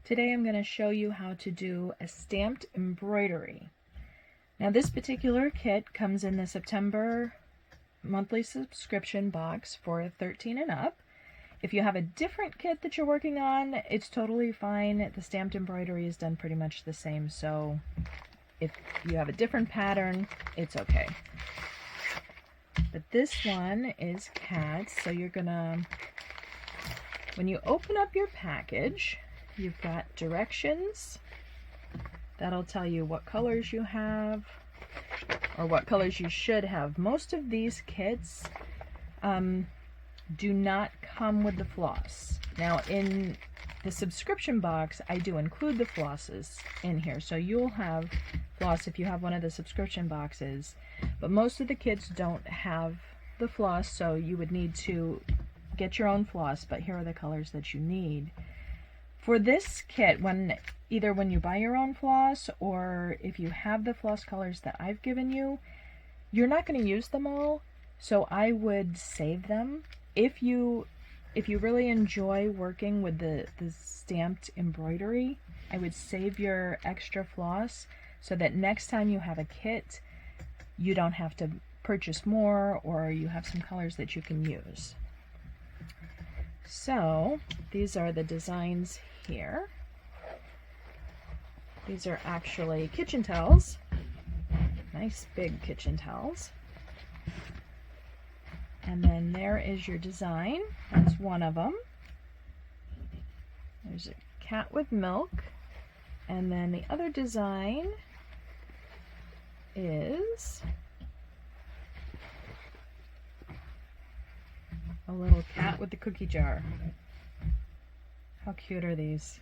Today I'm going to show you how to do a stamped embroidery. Now this particular kit comes in the September monthly subscription box for 13 and up. If you have a different kit that you're working on, it's totally fine. The stamped embroidery is done pretty much the same, so if you have a different pattern, it's okay. But this one is cats, so you're gonna, when you open up your package, you've got directions that'll tell you what colors you have or what colors you should have. Most of these kits do not come with the floss. Now in the subscription box, I do include the flosses in here, so you'll have floss if you have one of the subscription boxes, but most of the kits don't have the floss, so you would need to get your own floss, but here are the colors that you need. For this kit, either when you buy your own floss or if you have the floss colors that I've given you, you're not going to use them all, so I would save them. If you really enjoy working with the stamped embroidery, I would save your extra floss so that next time you have a kit, you don't have to purchase more, or you have some colors that you can use. So these are the designs here. These are actually kitchen towels, nice big kitchen towels. And then there is your design. That's one of them. There's a cat with milk. And then the other design is a little cat with the cookie jar. How cute are these?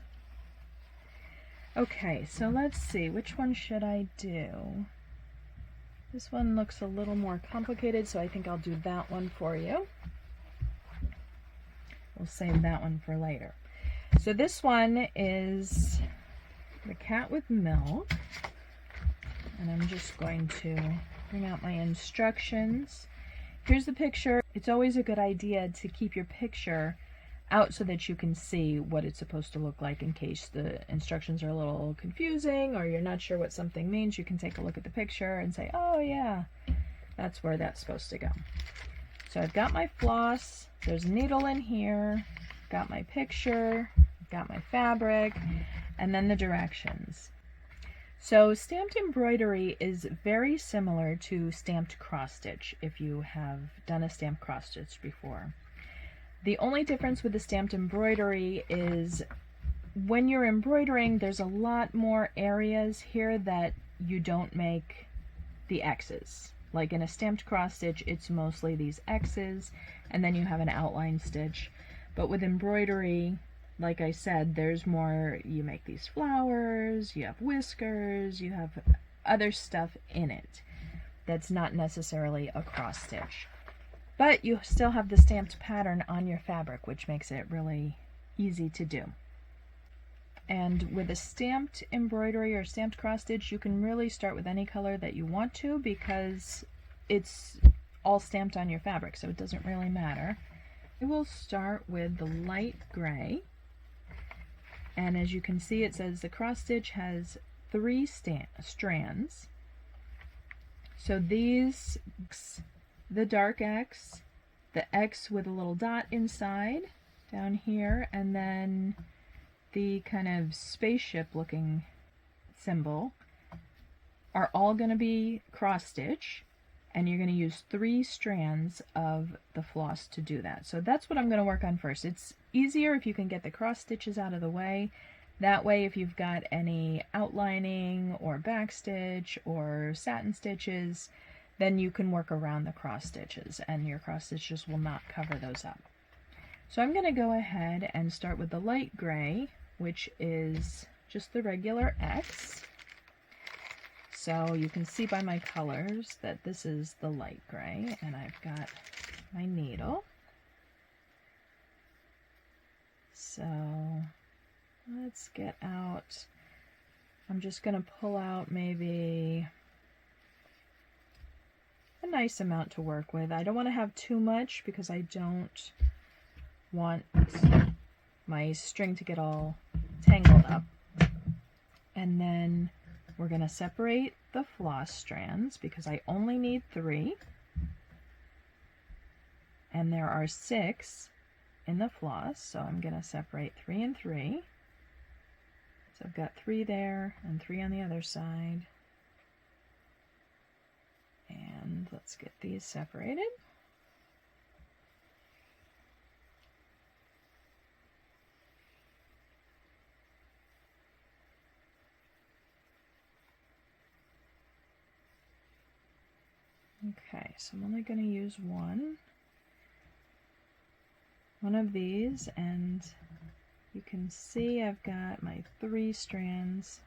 Okay, so let's see, which one should I do? This one looks a little more complicated, so I think I'll do that one for you. We'll save that one for later. So this one is the cat with milk, and I'm just going to bring out my instructions. Here's the picture. It's always a good idea to keep your picture out so that you can see what it's supposed to look like in case the instructions are a little confusing or you're not sure what something means. You can take a look at the picture and say, oh yeah, that's where that's supposed to go. So I've got my floss, there's a needle in here, got my picture, got my fabric, and then the directions. So stamped embroidery is very similar to stamped cross stitch if you have done a stamped cross stitch before. The only difference with the stamped embroidery is when you're embroidering, there's a lot more areas here that you don't make the X's. Like in a stamped cross stitch, it's mostly these X's, and then you have an outline stitch. But with embroidery, like I said, there's more, you make these flowers, you have whiskers, you have other stuff in it that's not necessarily a cross stitch. But you still have the stamped pattern on your fabric, which makes it really easy to do. And with a stamped embroidery or stamped cross stitch, you can really start with any color that you want to because it's all stamped on your fabric, so it doesn't really matter. I will start with the light gray. And as you can see, it says the cross stitch has 3 strands. So these, the dark X, the X with a little dot inside down here, and then the kind of spaceship looking symbol are all going to be cross stitch, and you're going to use 3 strands of the floss to do that. So that's what I'm going to work on first. It's easier if you can get the cross stitches out of the way. That way, if you've got any outlining or back stitch or satin stitches, then you can work around the cross stitches and your cross stitches will not cover those up. So I'm going to go ahead and start with the light gray, which is just the regular X. So you can see by my colors that this is the light gray, and I've got my needle. So let's get out, I'm just going to pull out maybe a nice amount to work with. I don't want to have too much because I don't want my string to get all tangled up. And then we're going to separate the floss strands because I only need 3. And there are 6 in the floss, so I'm going to separate 3 and 3. So I've got 3 there and 3 on the other side. And let's get these separated. Okay, so I'm only going to use one of these, and you can see I've got my 3 strands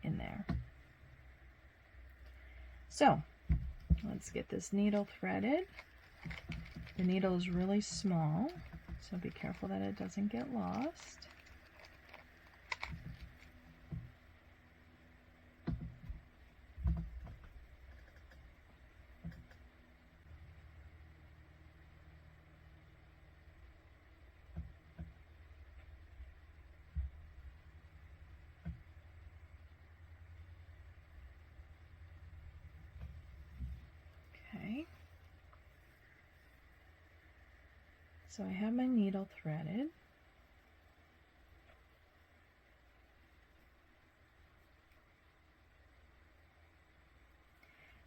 in there. So let's get this needle threaded. The needle is really small, so be careful that it doesn't get lost. Okay, so I have my needle threaded.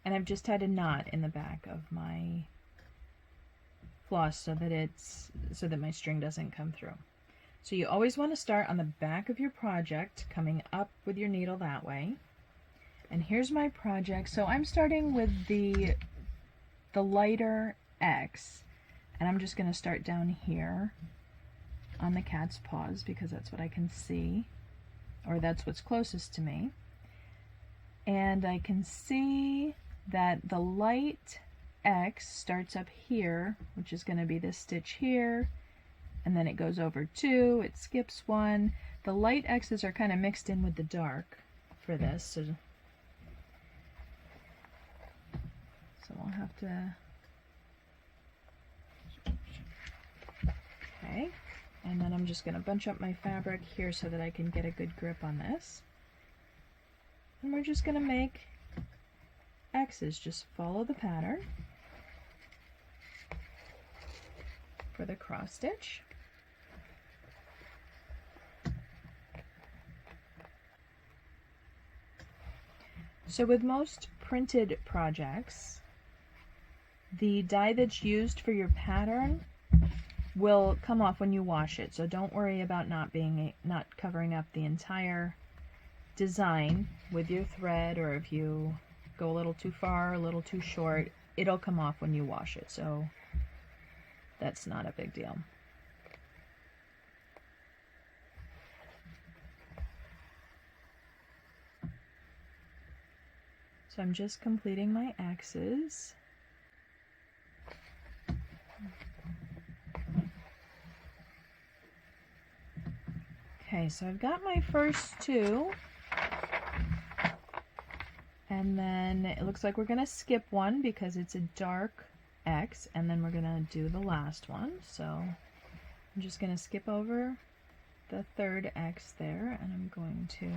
And I've just tied a knot in the back of my floss so that my string doesn't come through. So you always want to start on the back of your project, coming up with your needle that way. And here's my project. So I'm starting with the lighter X, and I'm just going to start down here on the cat's paws because that's what I can see, or that's what's closest to me. And I can see that the light X starts up here, which is going to be this stitch here, and then it goes over 2, it skips 1. The light X's are kind of mixed in with the dark for this, so I'll have to, okay, and then I'm just going to bunch up my fabric here so that I can get a good grip on this. And we're just going to make X's, just follow the pattern for the cross stitch. So with most printed projects, the dye that's used for your pattern will come off when you wash it, so don't worry about not covering up the entire design with your thread, or if you go a little too far, a little too short, it'll come off when you wash it, so that's not a big deal. So I'm just completing my X's. Okay, so I've got my first 2, and then it looks like we're going to skip one because it's a dark X, and then we're going to do the last one. So I'm just going to skip over the 3rd X there, and I'm going to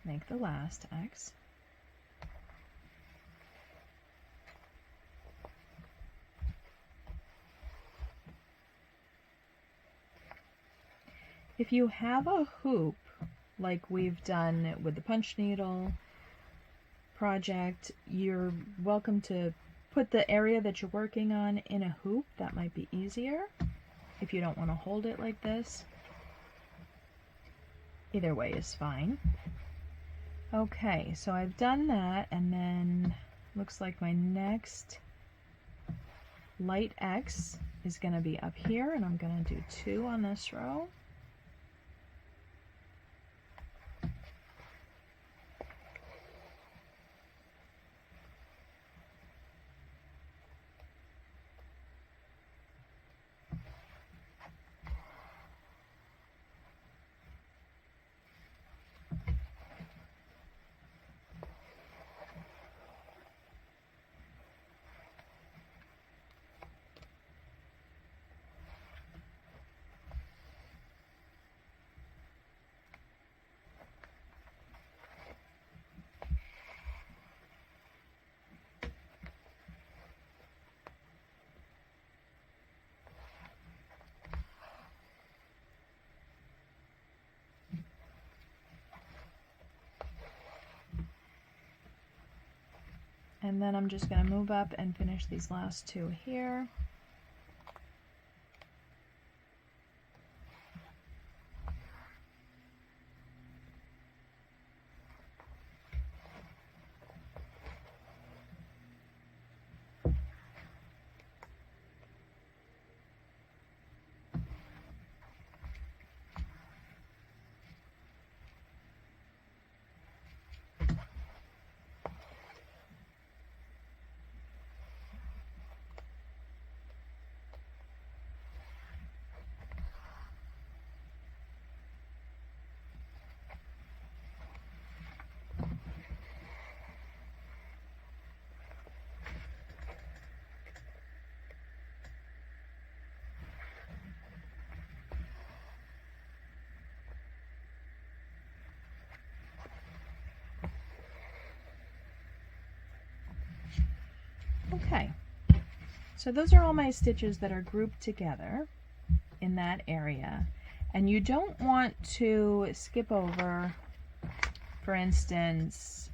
make the last X. If you have a hoop, like we've done with the punch needle project, you're welcome to put the area that you're working on in a hoop. That might be easier if you don't want to hold it like this. Either way is fine. Okay, so I've done that, and then looks like my next light X is going to be up here, and I'm going to do 2 on this row. And then I'm just going to move up and finish these last two here. Okay, so those are all my stitches that are grouped together in that area. And you don't want to skip over, for instance,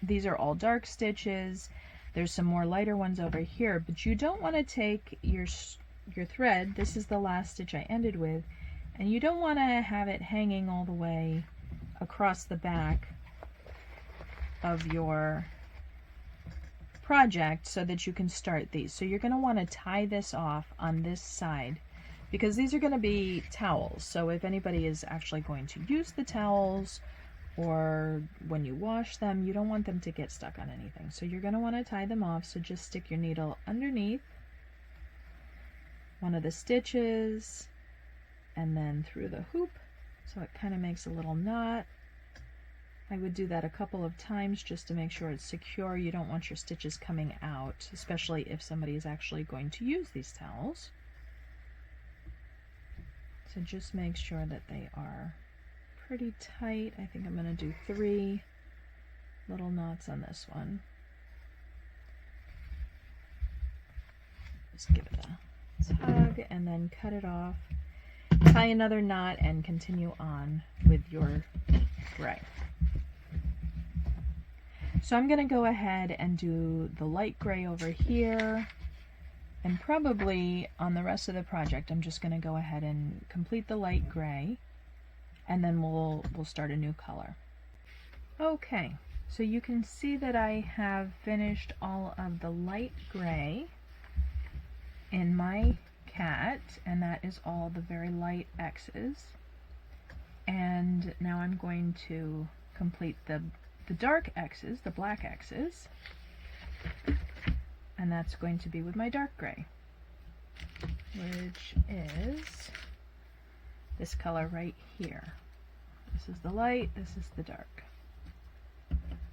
these are all dark stitches. There's some more lighter ones over here, but you don't want to take your thread, this is the last stitch I ended with, and you don't want to have it hanging all the way across the back of your project so that you can start these. So you're going to want to tie this off on this side because these are going to be towels. So if anybody is actually going to use the towels or when you wash them, you don't want them to get stuck on anything. So you're going to want to tie them off. So just stick your needle underneath one of the stitches and then through the hoop. So it kind of makes a little knot. I would do that a couple of times just to make sure it's secure. You don't want your stitches coming out, especially if somebody is actually going to use these towels. So just make sure that they are pretty tight. I think I'm going to do 3 little knots on this one. Just give it a tug and then cut it off. Tie another knot and continue on with your gray. So I'm going to go ahead and do the light gray over here, and probably on the rest of the project I'm just going to go ahead and complete the light gray, and then we'll start a new color. Okay, so you can see that I have finished all of the light gray in my cat, and that is all the very light X's. And now I'm going to complete the dark X's, the black X's, and that's going to be with my dark gray, which is this color right here. This is the light, this is the dark.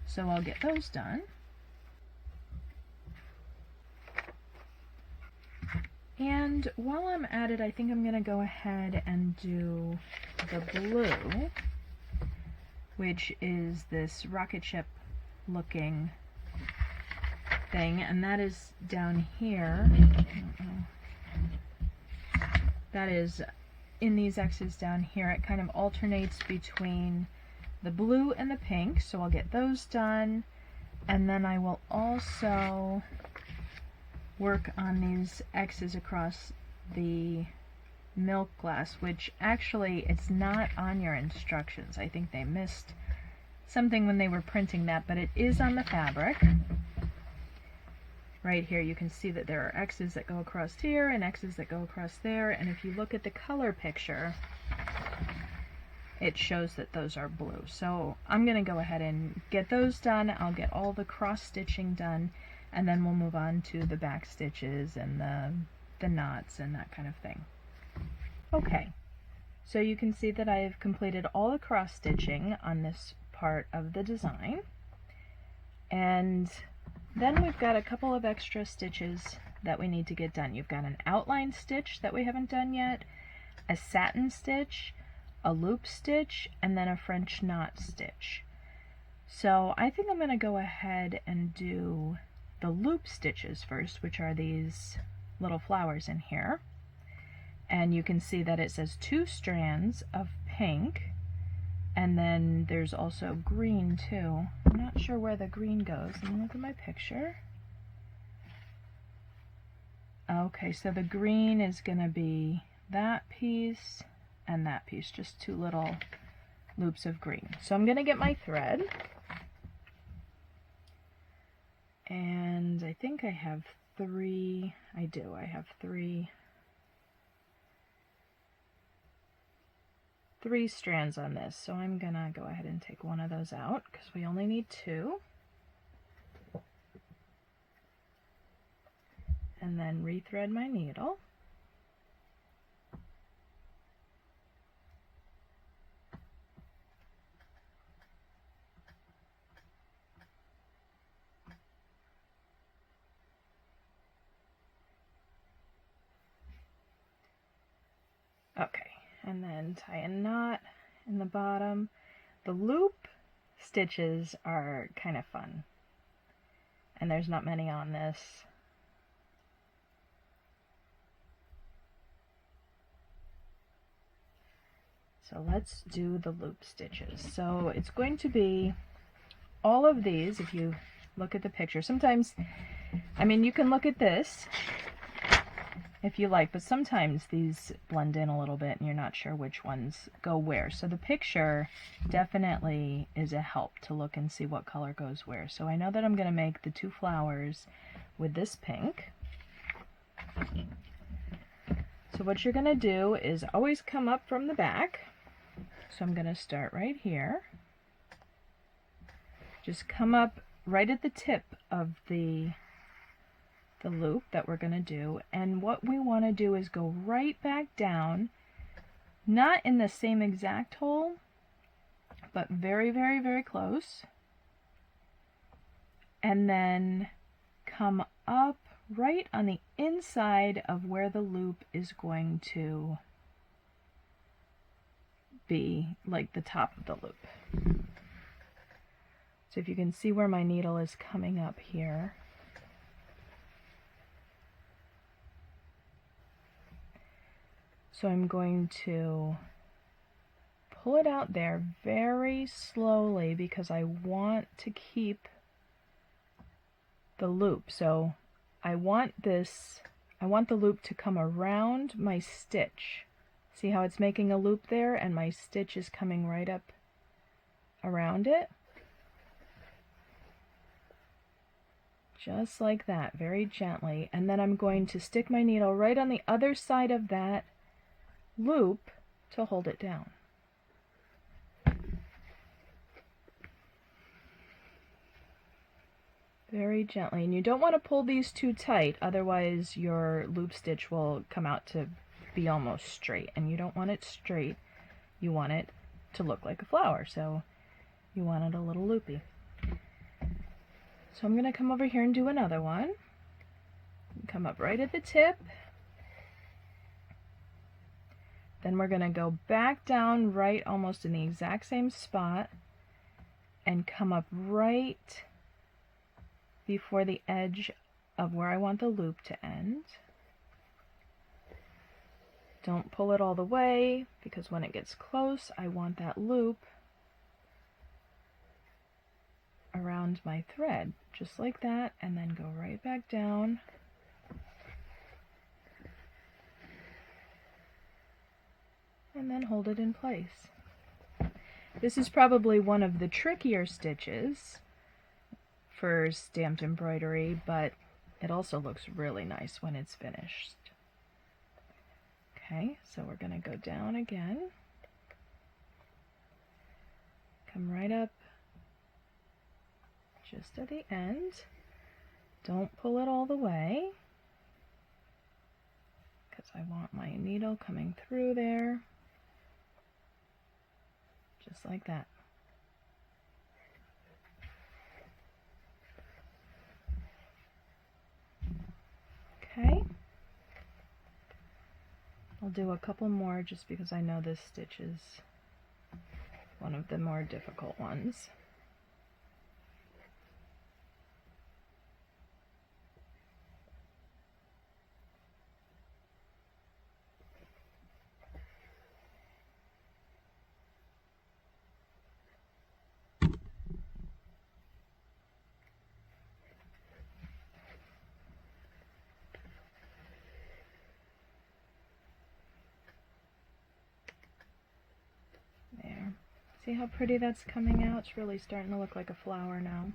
So I'll get those done. And while I'm at it, I think I'm going to go ahead and do the blue, which is this rocket ship looking thing, and that is down here. That is in these X's down here. It kind of alternates between the blue and the pink, so I'll get those done, and then I will also work on these X's across the milk glass, which actually it's not on your instructions. I think they missed something when they were printing that, but it is on the fabric. Right here you can see that there are X's that go across here and X's that go across there, and if you look at the color picture it shows that those are blue. So I'm going to go ahead and get those done. I'll get all the cross stitching done, and then we'll move on to the back stitches and the knots and that kind of thing. Okay, so you can see that I've completed all the cross stitching on this part of the design, and then we've got a couple of extra stitches that we need to get done. You've got an outline stitch that we haven't done yet, a satin stitch, a loop stitch, and then a French knot stitch. So I think I'm going to go ahead and do the loop stitches first, which are these little flowers in here. And you can see that it says 2 strands of pink And then there's also green too. I'm not sure where the green goes. Let me look at my picture. Okay, so the green is going to be that piece and that piece, just two little loops of green. So I'm going to get my thread. And I think I have three, I do, I have three strands on this. So I'm going to go ahead and take one of those out because we only need two. And then rethread my needle. Okay, and then tie a knot in the bottom. The loop stitches are kind of fun, and there's not many on this. So let's do the loop stitches. So it's going to be all of these. If you look at the picture, sometimes, I mean, you can look at this if you like, but sometimes these blend in a little bit and you're not sure which ones go where. So the picture definitely is a help to look and see what color goes where. So I know that I'm going to make the two flowers with this pink. So what you're going to do is always come up from the back. So I'm going to start right here. Just come up right at the tip of the loop that we're going to do, and what we want to do is go right back down, not in the same exact hole, but very, very, very close, and then come up right on the inside of where the loop is going to be, like the top of the loop. So if you can see where my needle is coming up here. So I'm going to pull it out there very slowly because I want to keep the loop. So I want the loop to come around my stitch. See how it's making a loop there, and my stitch is coming right up around it? Just like that, very gently. And then I'm going to stick my needle right on the other side of that loop to hold it down. Very gently. And you don't want to pull these too tight, otherwise your loop stitch will come out to be almost straight, and you don't want it straight. You want it to look like a flower, so you want it a little loopy. So I'm going to come over here and do another one. Come up right at the tip. Then we're going to go back down right almost in the exact same spot and come up right before the edge of where I want the loop to end. Don't pull it all the way, because when it gets close, I want that loop around my thread, just like that, and then go right back down. And then hold it in place. This is probably one of the trickier stitches for stamped embroidery, but it also looks really nice when it's finished. Okay, so we're going to go down again. Come right up just at the end. Don't pull it all the way, because I want my needle coming through there. Just like that. Okay. I'll do a couple more just because I know this stitch is one of the more difficult ones. See how pretty that's coming out? It's really starting to look like a flower now.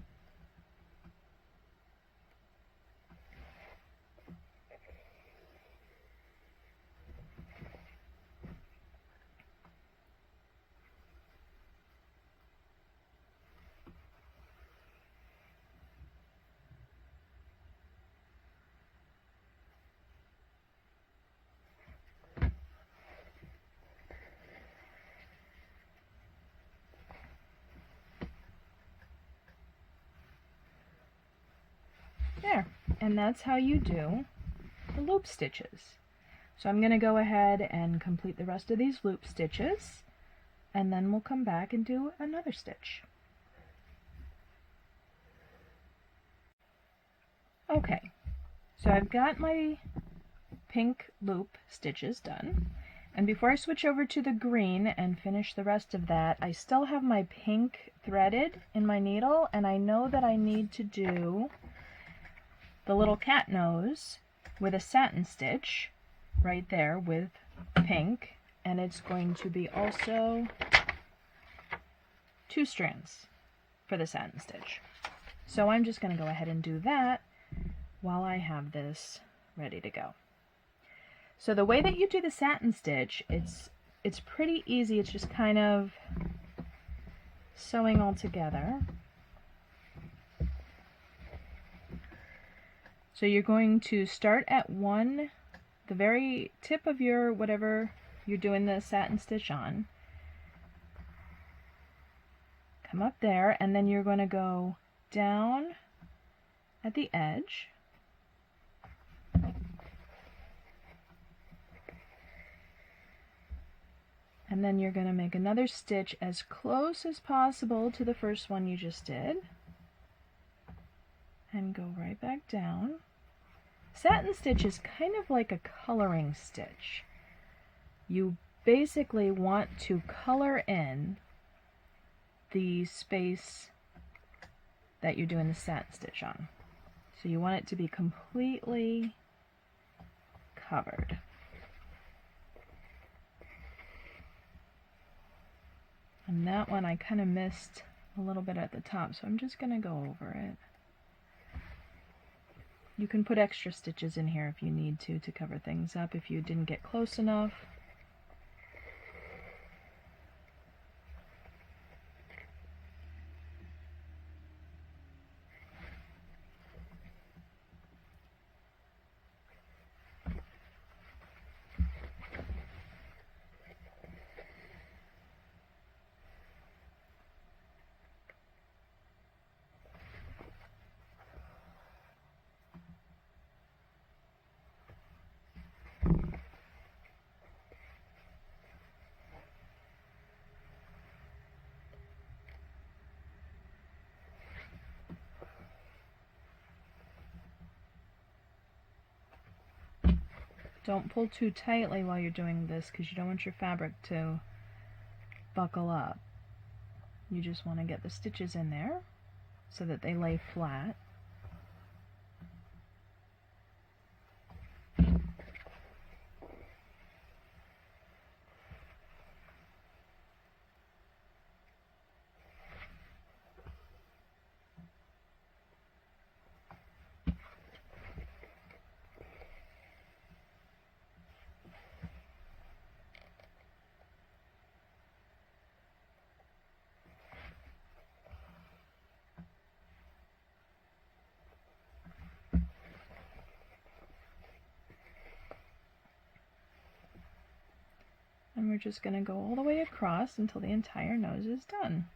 There, and that's how you do the loop stitches. So I'm going to go ahead and complete the rest of these loop stitches, and then we'll come back and do another stitch. Okay, so I've got my pink loop stitches done, and before I switch over to the green and finish the rest of that, I still have my pink threaded in my needle, and I know that I need to do the little cat nose with a satin stitch right there with pink, and it's going to be also 2 strands for the satin stitch. So I'm just going to go ahead and do that while I have this ready to go. So the way that you do the satin stitch, it's pretty easy. It's just kind of sewing all together. So you're going to start at the very tip of your whatever you're doing the satin stitch on. Come up there, and then you're going to go down at the edge. And then you're going to make another stitch as close as possible to the first one you just did. And go right back down. Satin stitch is kind of like a coloring stitch. You basically want to color in the space that you're doing the satin stitch on. So you want it to be completely covered. And that one I kind of missed a little bit at the top, so I'm just going to go over it. You can put extra stitches in here if you need to cover things up if you didn't get close enough. Don't pull too tightly while you're doing this because you don't want your fabric to buckle up. You just want to get the stitches in there so that they lay flat. And we're just going to go all the way across until the entire nose is done.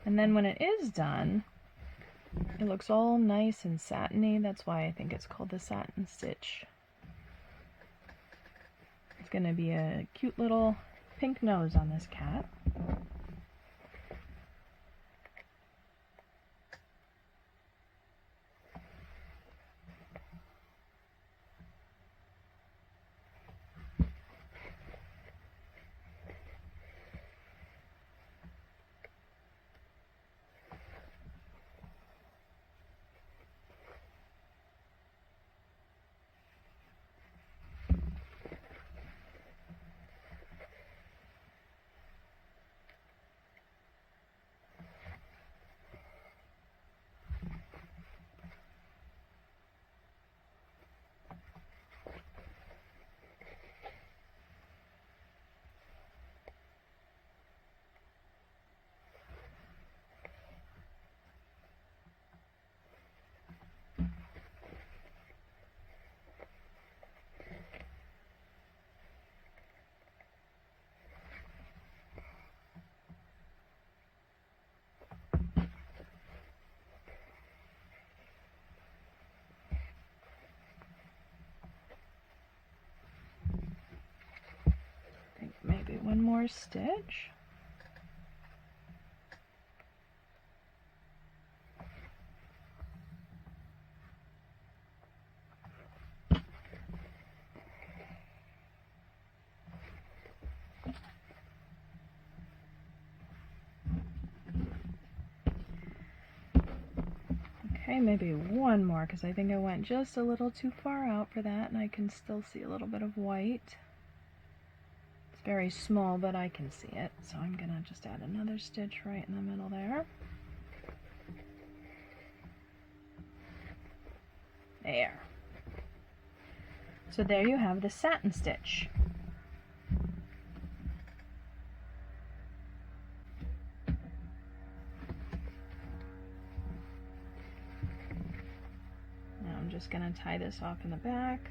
And then when it is done, it looks all nice and satiny. That's why I think it's called the satin stitch. It's going to be a cute little pink nose on this cat. more stitch. Okay, maybe one more, because I think I went just a little too far out for that, and I can still see a little bit of white. It's very small, but I can see it, so I'm gonna just add another stitch right in the middle there. There. So there you have the satin stitch. I'm just going to tie this off in the back,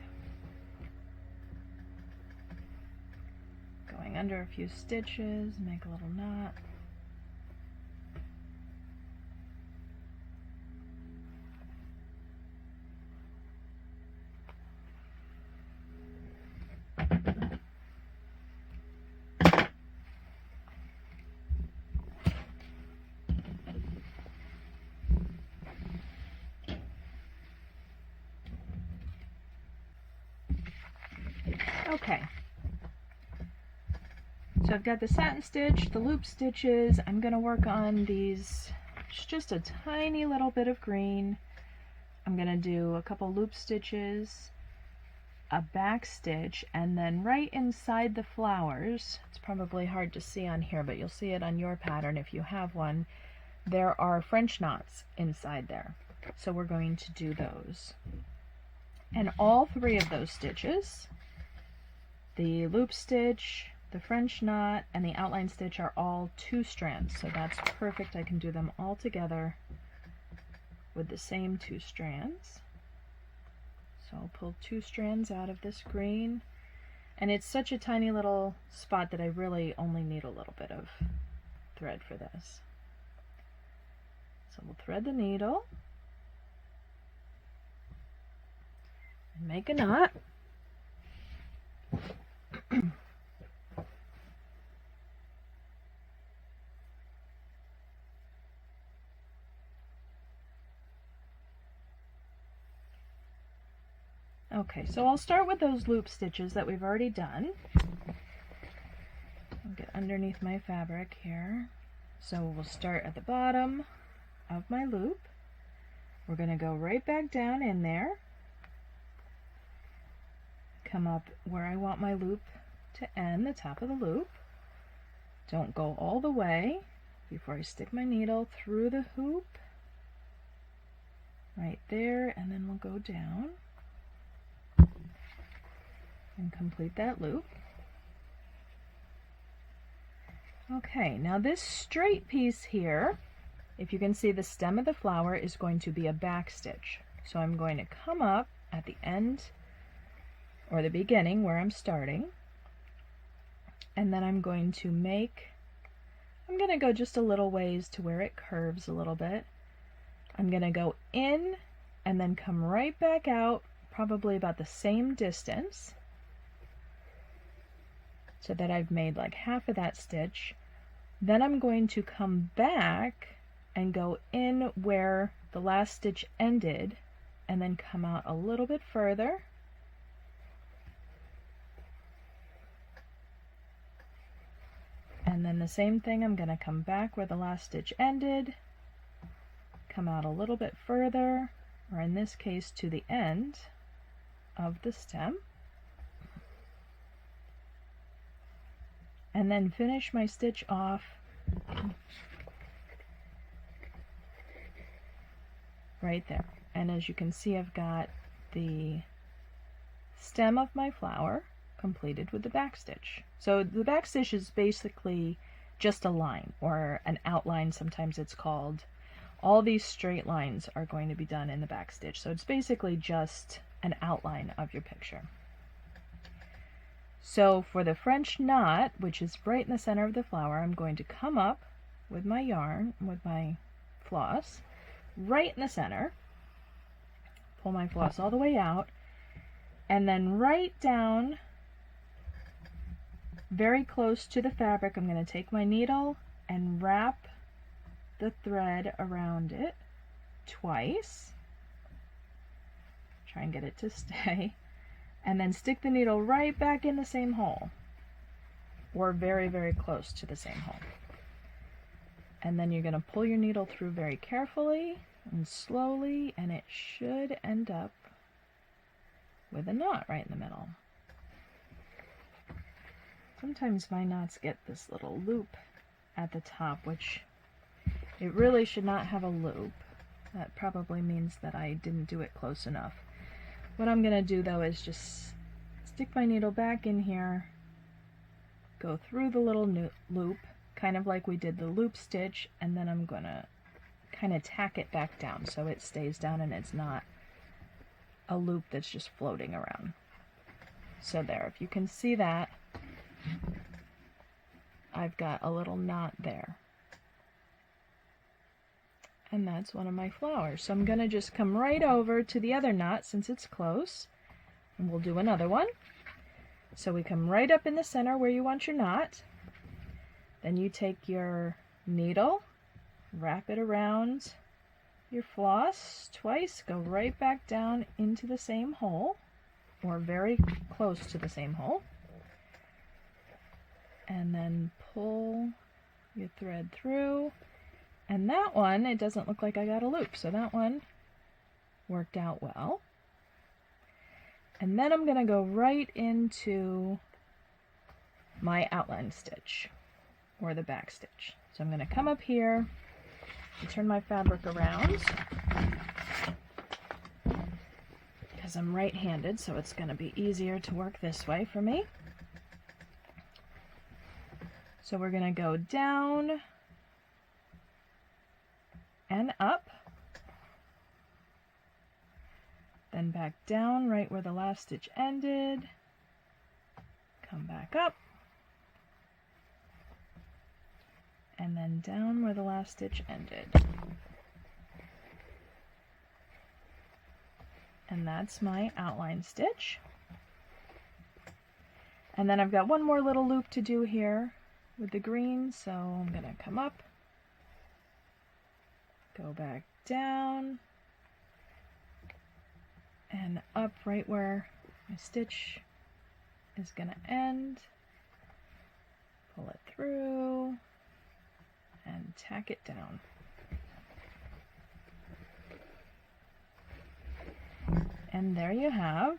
going under a few stitches, make a little knot. Okay, so I've got the satin stitch, the loop stitches. I'm going to work on these, just a tiny little bit of green. I'm going to do a couple loop stitches, a back stitch, and then right inside the flowers, it's probably hard to see on here, but you'll see it on your pattern if you have one, there are French knots inside there. So we're going to do those. And all three of those stitches, the loop stitch, the French knot, and the outline stitch, are all 2 strands. So that's perfect. I can do them all together with the same 2 strands. So I'll pull 2 strands out of this green. And it's such a tiny little spot that I really only need a little bit of thread for this. So we'll thread the needle and make a knot. Okay, so I'll start with those loop stitches that we've already done. I'll get underneath my fabric here. So we'll start at the bottom of my loop. We're going to go right back down in there, come up where I want my loop to end, the top of the loop. Don't go all the way before I stick my needle through the hoop. Right there, and then we'll go down and complete that loop. Okay, now this straight piece here, if you can see, the stem of the flower is going to be a back stitch. So I'm going to come up at the end or the beginning where I'm starting, and then I'm going to go just a little ways to where it curves a little bit. I'm going to go in and then come right back out, probably about the same distance, so that I've made like half of that stitch. Then I'm going to come back and go in where the last stitch ended, and then come out a little bit further. And then the same thing, I'm going to come back where the last stitch ended, come out a little bit further, or in this case to the end of the stem, and then finish my stitch off right there. And as you can see, I've got the stem of my flower completed with the back stitch. So the back stitch is basically just a line, or an outline, sometimes it's called. All these straight lines are going to be done in the back stitch. So it's basically just an outline of your picture. So for the French knot, which is right in the center of the flower, I'm going to come up with my yarn, with my floss, right in the center, pull my floss all the way out, and then right down very close to the fabric, I'm going to take my needle and wrap the thread around it twice. Try and get it to stay. And then stick the needle right back in the same hole, or very, very close to the same hole. And then you're going to pull your needle through very carefully and slowly, and it should end up with a knot right in the middle. Sometimes my knots get this little loop at the top, which it really should not have a loop. That probably means that I didn't do it close enough. What I'm going to do though is just stick my needle back in here, go through the little loop, kind of like we did the loop stitch, and then I'm going to kind of tack it back down so it stays down and it's not a loop that's just floating around. So there, if you can see that, I've got a little knot there. And that's one of my flowers. So I'm going to just come right over to the other knot since it's close, and we'll do another one. So we come right up in the center where you want your knot. Then you take your needle, wrap it around your floss twice, go right back down into the same hole, or very close to the same hole, and then pull your thread through. And that one, it doesn't look like I got a loop, so that one worked out well. And then I'm going to go right into my outline stitch, or the back stitch. So I'm going to come up here and turn my fabric around, because I'm right-handed, so it's going to be easier to work this way for me. So we're going to go down and up, then back down right where the last stitch ended, come back up, and then down where the last stitch ended. And that's my outline stitch. And then I've got one more little loop to do here with the green, so I'm going to come up, go back down, and up right where my stitch is going to end, pull it through, and tack it down. And there you have,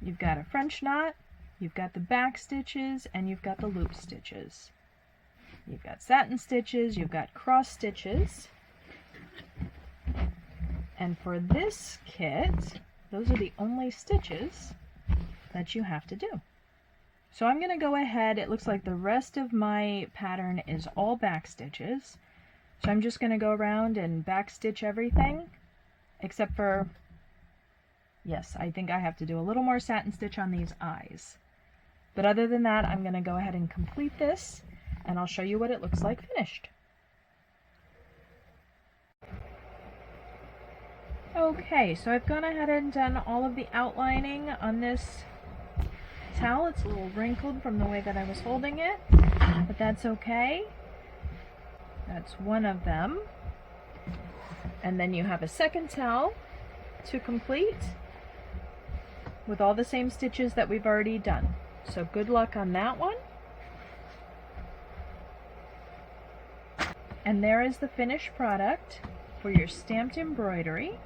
you've got a French knot, you've got the back stitches, and you've got the loop stitches. You've got satin stitches, you've got cross stitches. And for this kit, those are the only stitches that you have to do. So I'm going to go ahead, it looks like the rest of my pattern is all back stitches. So I'm just going to go around and back stitch everything, except for, yes, I think I have to do a little more satin stitch on these eyes. But other than that, I'm going to go ahead and complete this, and I'll show you what it looks like finished. Okay, so I've gone ahead and done all of the outlining on this towel. It's a little wrinkled from the way that I was holding it, but that's okay. That's one of them. And then you have a second towel to complete with all the same stitches that we've already done. So good luck on that one. And there is the finished product for your stamped embroidery.